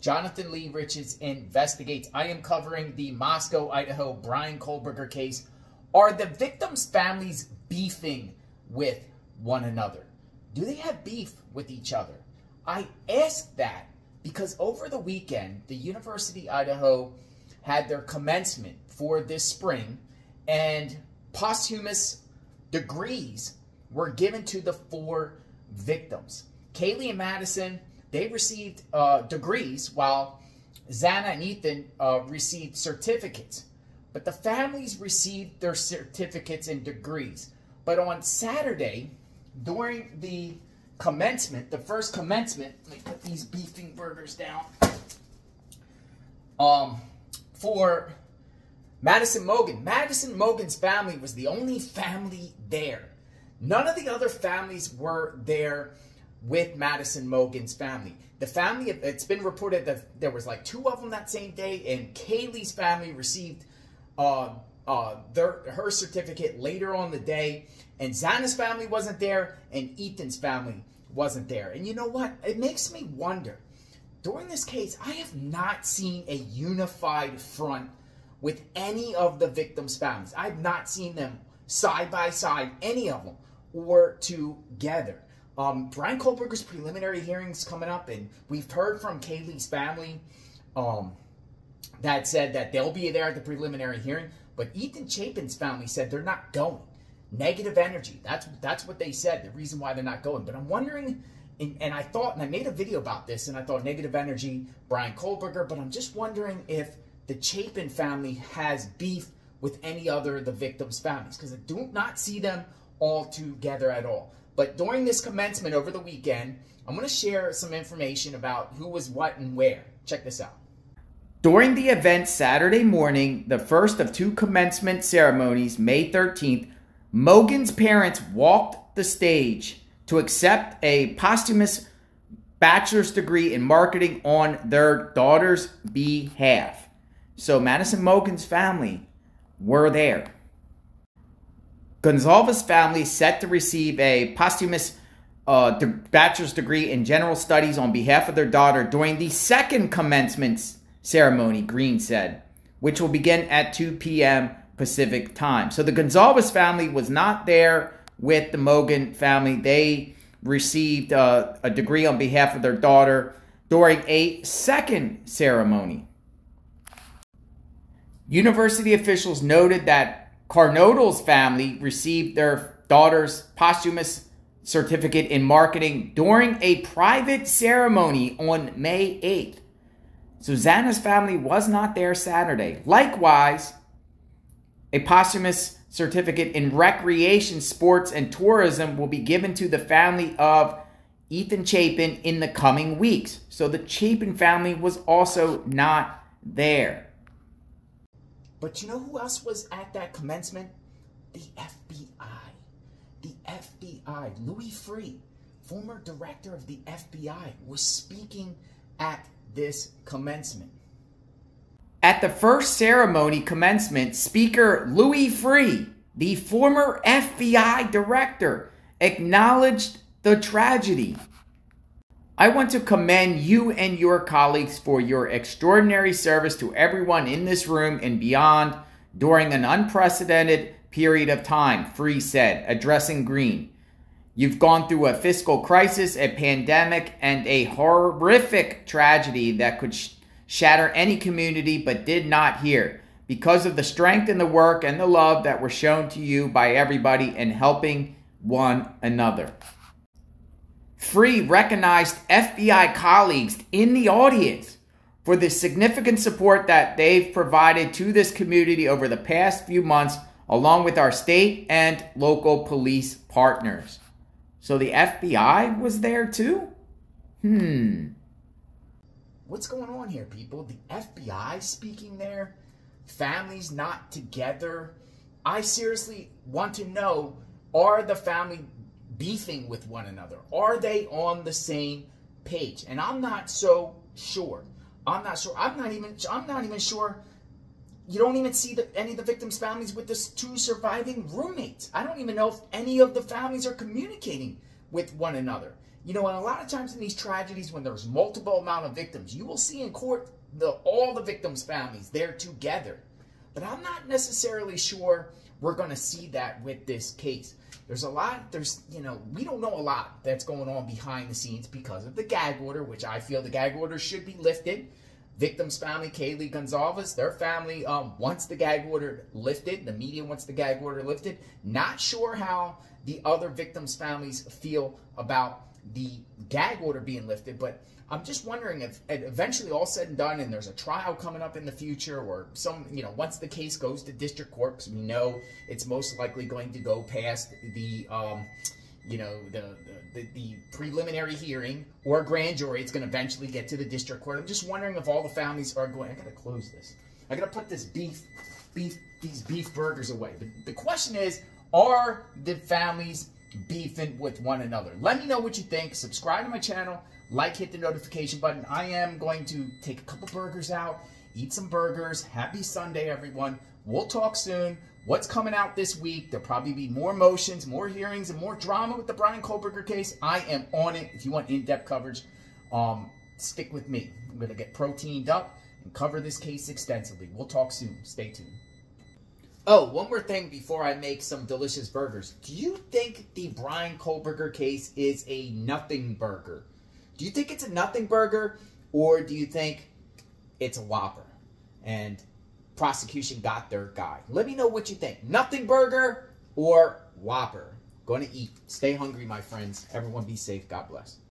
Jonathan Lee Riches investigates. I am covering the Moscow, Idaho Bryan Kohberger case. Are the victims' families beefing with one another? Do they have beef with each other? I ask that because over the weekend, the University of Idaho had their commencement for this spring, and posthumous degrees were given to the 4 victims. Kaylee and Madison, they received degrees, while Xana and Ethan received certificates. But the families received their certificates and degrees. But on Saturday, during the commencement, the first commencement, let me put these beefing burgers down, for Madison Mogen. Madison Mogen's family was the only family there. None of the other families were there with Madison Mogen's family. The family, it's been reported that there was like 2 of them that same day, and Kaylee's family received her certificate later on the day, and Xana's family wasn't there, and Ethan's family wasn't there. And you know what? It makes me wonder. During this case, I have not seen a unified front with any of the victims' families. I've not seen them side by side, any of them, or together. Bryan Kohberger's preliminary hearings coming up, and we've heard from Kaylee's family that said that they'll be there at the preliminary hearing, but Ethan Chapin's family said they're not going. Negative energy. That's what they said, the reason why they're not going. But I'm wondering, and I thought, and I made a video about this, and I thought negative energy, Bryan Kohberger, but I'm just wondering if the Chapin family has beef with any other of the victims' families, because I do not see them all together at all. But during this commencement over the weekend, I'm going to share some information about who was what and where. Check this out. During the event Saturday morning, the first of 2 commencement ceremonies, May 13th, Mogen's parents walked the stage to accept a posthumous bachelor's degree in marketing on their daughter's behalf. So Madison Mogen's family were there. Gonzalez's family set to receive a posthumous bachelor's degree in general studies on behalf of their daughter during the second commencement ceremony, Green said, which will begin at 2 p.m. Pacific time. So the Gonzalez family was not there with the Mogen family. They received a degree on behalf of their daughter during a second ceremony. University officials noted that Carnodal's family received their daughter's posthumous certificate in marketing during a private ceremony on May 8th. So Xana's family was not there Saturday. Likewise, a posthumous certificate in recreation, sports, and tourism will be given to the family of Ethan Chapin in the coming weeks. So the Chapin family was also not there. But you know who else was at that commencement? The FBI. The FBI. Louis Freeh, former director of the FBI, was speaking at this commencement. At the first ceremony commencement, Speaker Louis Freeh, the former FBI director, acknowledged the tragedy. I want to commend you and your colleagues for your extraordinary service to everyone in this room and beyond during an unprecedented period of time, Freeh said, addressing Green. You've gone through a fiscal crisis, a pandemic, and a horrific tragedy that could shatter any community, but did not here, because of the strength and the work and the love that were shown to you by everybody in helping one another. Freeh recognized FBI colleagues in the audience for the significant support that they've provided to this community over the past few months, along with our state and local police partners. So the FBI was there too? What's going on here, people? The FBI speaking there? Families not together? I seriously want to know, are the family beefing with one another? Are they on the same page? And I'm not so sure. I'm not sure. I'm not even sure. You don't even see any of the victims' families with the 2 surviving roommates. I don't even know if any of the families are communicating with one another. You know, and a lot of times in these tragedies, when there's multiple amount of victims, you will see in court all the victims' families, they're together. But I'm not necessarily sure we're going to see that with this case. We don't know a lot that's going on behind the scenes because of the gag order, which I feel the gag order should be lifted. Victim's family, Kaylee Gonzalez, their family wants the gag order lifted. The media wants the gag order lifted. Not sure how the other victims' families feel about the gag order being lifted, but I'm just wondering if eventually all said and done and there's a trial coming up in the future, or once the case goes to district court, because we know it's most likely going to go past the the preliminary hearing or grand jury. It's going to eventually get to the district court. I'm just wondering if all the families are going. I got to close this. I got to put this these beef burgers away. But the question is, are the families beefing with one another? Let me know what you think. Subscribe to my channel. Hit the notification button. I am going to take a couple burgers out, eat some burgers. Happy Sunday, everyone. We'll talk soon. What's coming out this week? There'll probably be more motions, more hearings, and more drama with the Bryan Kohberger case. I am on it. If you want in-depth coverage, stick with me. I'm going to get proteined up and cover this case extensively. We'll talk soon. Stay tuned. Oh, one more thing before I make some delicious burgers. Do you think the Bryan Kohberger case is a nothing burger? Do you think it's a nothing burger, or do you think it's a Whopper and prosecution got their guy? Let me know what you think. Nothing burger or Whopper? Going to eat. Stay hungry, my friends. Everyone be safe. God bless.